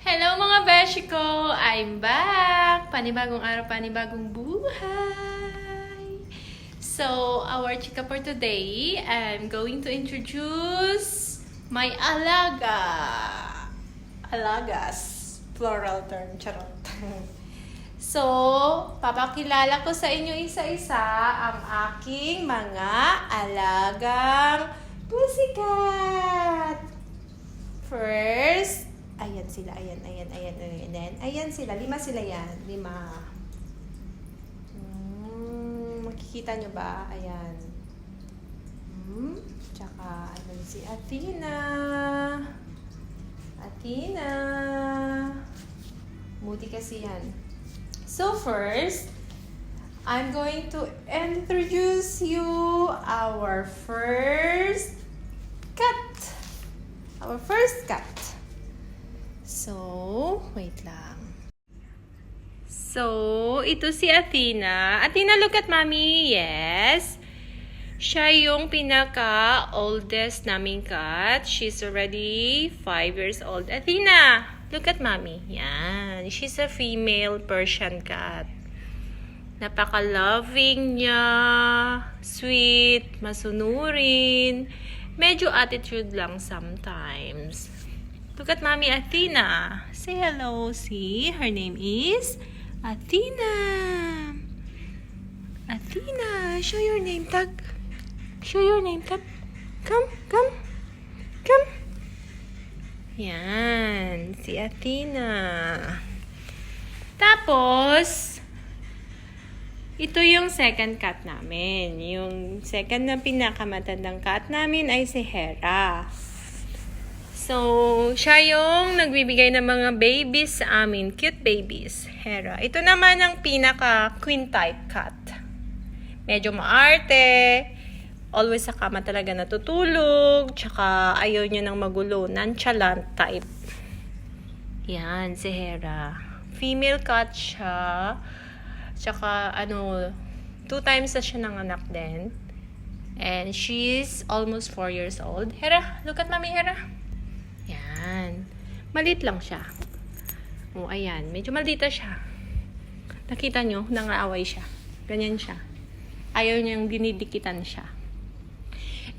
Hello mga beshi ko! I'm back! Panibagong araw, panibagong buhay! So, our chika for today, I'm going to introduce my alagas. Plural term, charot. So, papakilala ko sa inyo isa-isa ang aking mga alagang pussycat. First, ayan sila, ayan. Ayan sila, 5 sila yan, 5. Makikita nyo ba? Ayan. Tsaka, ayan si Athena. Muti kasi yan. So first, I'm going to introduce you our first cat. So, wait lang. So, ito si Athena. Athena, look at mommy. Yes. Siya yung pinaka-oldest naming cat. She's already 5 years old. Athena, look at mommy. Yan. She's a female Persian cat. Napaka-loving niya. Sweet. Masunurin. Medyo attitude lang sometimes. Look at mommy Athena. Say hello. See? Her name is Athena. Athena, show your name tag. Show your name tag. Come. Yan, si Athena. Tapos, ito yung second cat namin. Yung second na pinakamatandang cat namin ay si Hera. So, siya yung nagbibigay ng mga babies sa amin. Cute babies. Hera. Ito naman ang pinaka-queen type cat. Medyo maarte. Always sa kama talaga natutulog. Tsaka ayaw niya ng magulo. Nonchalant type. Yan, si Hera. Female cat siya. Tsaka, 2 times na siya nanganak din. And she's almost 4 years old. Hera, look at mommy, Hera. Yan. Malit lang siya. Ayan. Medyo maldita siya. Nakita nyo, nangaaway siya. Ganyan siya. Ayaw niyang dinidikitan siya.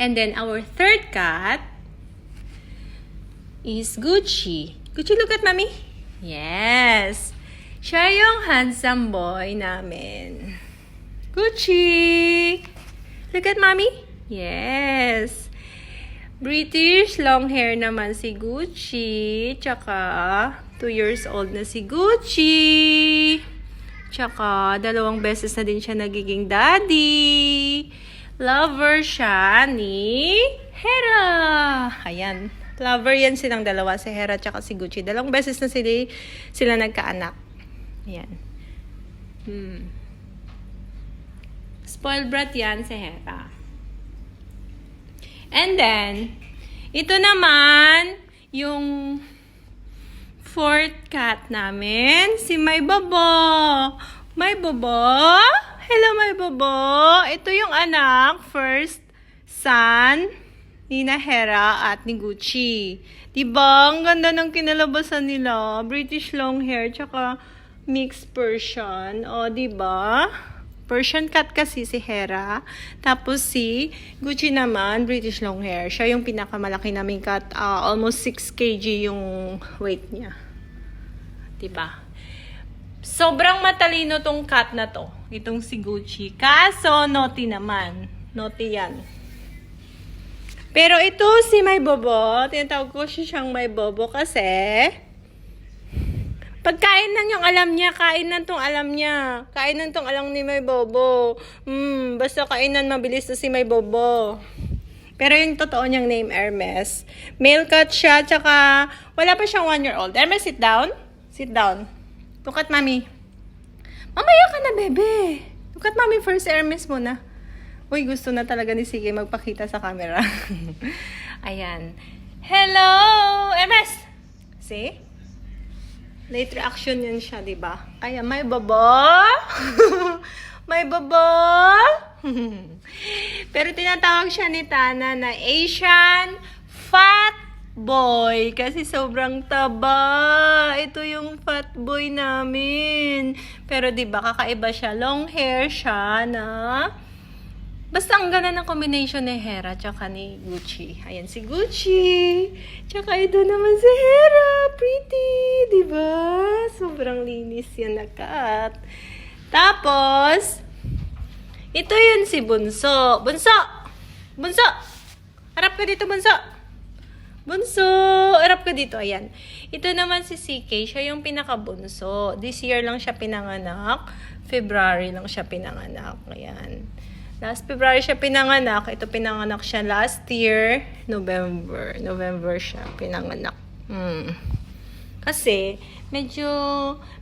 And then, our third cat is Gucci. Gucci, look at mommy. Yes. Siya yung handsome boy namin. Gucci! Look at mommy. Yes. British long hair naman si Gucci. Tsaka 2 years old na si Gucci. Tsaka 2 beses na din siya nagiging daddy. Lover siya ni Hera. Ayan. Lover yan silang dalawa, si Hera tsaka si Gucci. 2 beses na sila nagkaanak. Ayan. Spoiled brat yan si Hera. And then, ito naman, yung fourth cat namin, si May Bobo. May Bobo? Hello, May Bobo. Ito yung anak, first son, ni Hera at ni Gucci. Diba? Ang ganda ng kinalabasan nila. British long hair, tsaka mixed Persian. O, diba? Persian cat kasi si Hera. Tapos si Gucci naman, British long hair. Siya yung pinakamalaki naming cat. Almost 6 kg yung weight niya. Diba? Sobrang matalino tong cat na to. Itong si Gucci. Kaso, naughty naman. Naughty yan. Pero ito si May Bobo. Tinatawag ko siyang May Bobo kasi pagkain lang yung alam niya, kainan tong alam niya. Kainan tong alam ni May Bobo. Basta kainan mabilis na si May Bobo. Pero yung totoo niyang name, Hermes. Male cat siya, tsaka wala pa siyang 1 year old. Hermes, sit down. Sit down. Look at mommy. Mamaya ka na, bebe. Look at mommy first, Hermes muna. Uy, gusto na talaga ni Sige magpakita sa camera. Ayan. Hello, Hermes! See? Late reaction yan siya, diba? Kaya may baba. May baba. Pero tinatawag siya ni Tana na Asian Fat boy kasi sobrang taba. Ito yung fat boy namin. Pero 'di ba kakaiba siya, long hair siya na basta ang ganda ng combination ni Hera tsaka ni Gucci. Ayan si Gucci. Tsaka ito naman si Hera. Pretty, di ba? Sobrang linis yan na cat. Tapos, ito yun si Bunso. Bunso! Bunso! Harap ka dito, Bunso! Bunso! Harap ka dito. Ayan. Ito naman si CK. Siya yung pinakabunso. This year lang siya pinanganak. February lang siya pinanganak. Ayan. Last February siya pinanganak. Ito pinanganak siya last year, November. November siya pinanganak. Kasi, medyo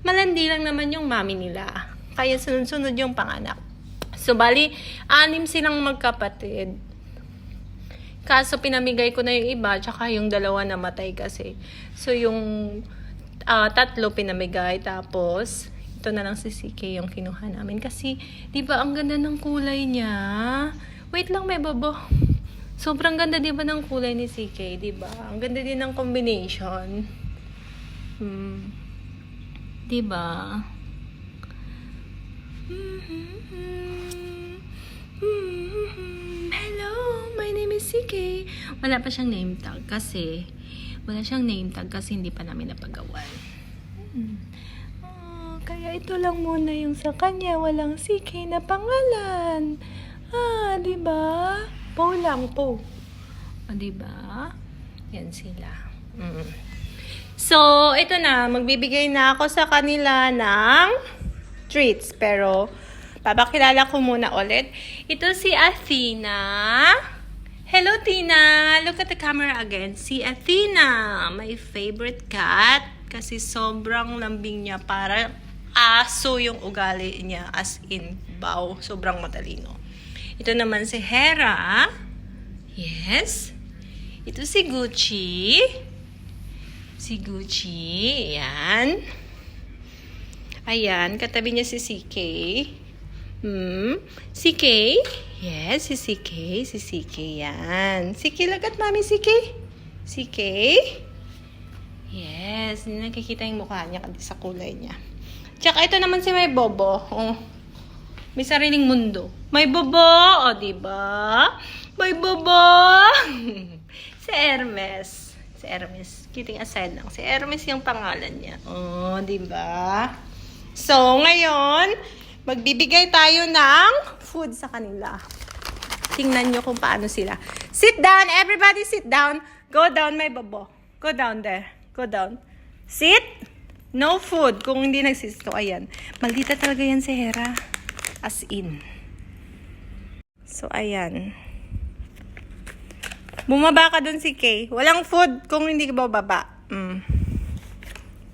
malandi lang naman yung mami nila. Kaya sunod-sunod yung panganak. So, bali, 6 silang magkapatid. Kaso, pinamigay ko na yung iba, tsaka yung 2 namatay kasi. So, yung 3 pinamigay, tapos ito na lang si CK yung kinuha namin. Kasi, di ba, ang ganda ng kulay niya. Wait lang, may babo. Sobrang ganda, di ba, ng kulay ni CK, di ba? Ang ganda din ng combination. Di ba? Hello, my name is CK. Wala pa siyang name tag kasi hindi pa namin napagawan. Kaya ito lang muna yung sa kanya, walang CK na pangalan. Di ba? Po lang po. Di ba? Yan sila. So, ito na, magbibigay na ako sa kanila ng treats, pero papakilala ko muna ulit. Ito si Athena. Hello, Tina. Look at the camera again. Si Athena, my favorite cat kasi sobrang lambing niya, para aso yung ugali niya, as in bow. Sobrang matalino. Ito naman si Hera. Yes. Ito si Gucci. Si Gucci. Ayan. Ayan. Katabi niya si CK. CK. Yes, si CK. Si CK. Yan. CK, lagat mami CK. CK. Yes. Hindi nakikita yung mukha niya kasi sa kulay niya. Tsaka ito naman si May Bobo. May sariling mundo. May Bobo, diba? May Bobo. Si Hermes. Si Hermes. Kidding aside lang. Si Hermes yung pangalan niya. Diba? So, ngayon, magbibigay tayo ng food sa kanila. Tingnan nyo kung paano sila. Sit down. Everybody sit down. Go down, May Bobo. Go down there. Go down. Sit. No food kung hindi nagsisto. Ayan. Maldita talaga yan si Hera. As in. So, ayan. Bumaba ka dun si Kay. Walang food kung hindi ka bababa.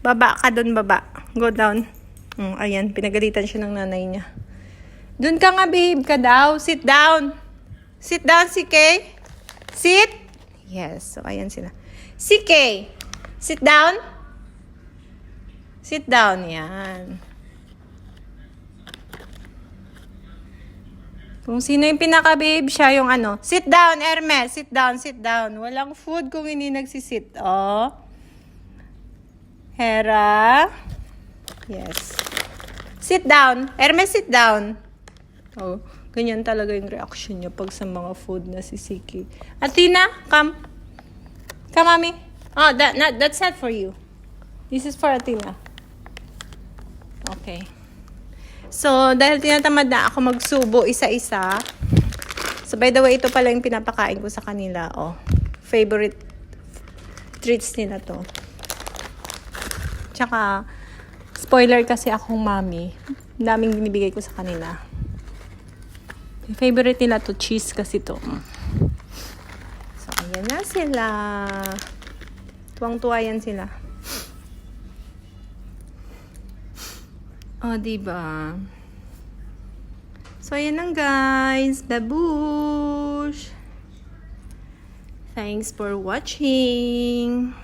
Baba ka dun, baba. Go down. Ayan. Pinagalitan siya ng nanay niya. Dun ka nga, babe ka daw. Sit down. Sit down, si Kay. Sit. Yes. So, ayan sila. Si Kay. Sit down. Sit down, yan. Kung sino yung pinaka-babe, siya yung ano. Sit down, Hermes. Sit down, sit down. Walang food kung hindi nagsisit. Hera. Yes. Sit down. Hermes, sit down. Ganyan talaga yung reaction niya pag sa mga food na si Siki. Athena, come. Come, mommy. That's not for you. This is for Athena. Okay. So, dahil tinatamad na ako magsubo isa-isa. So, by the way, ito pala yung pinapakain ko sa kanila. Favorite treats nila to. Tsaka, spoiler kasi akong mami. Daming binibigay ko sa kanila. Yung favorite nila to, cheese kasi to. So, ayan na sila. Tuwang-tuwa yan sila. Diba? So, ayan lang guys. Babush! Thanks for watching.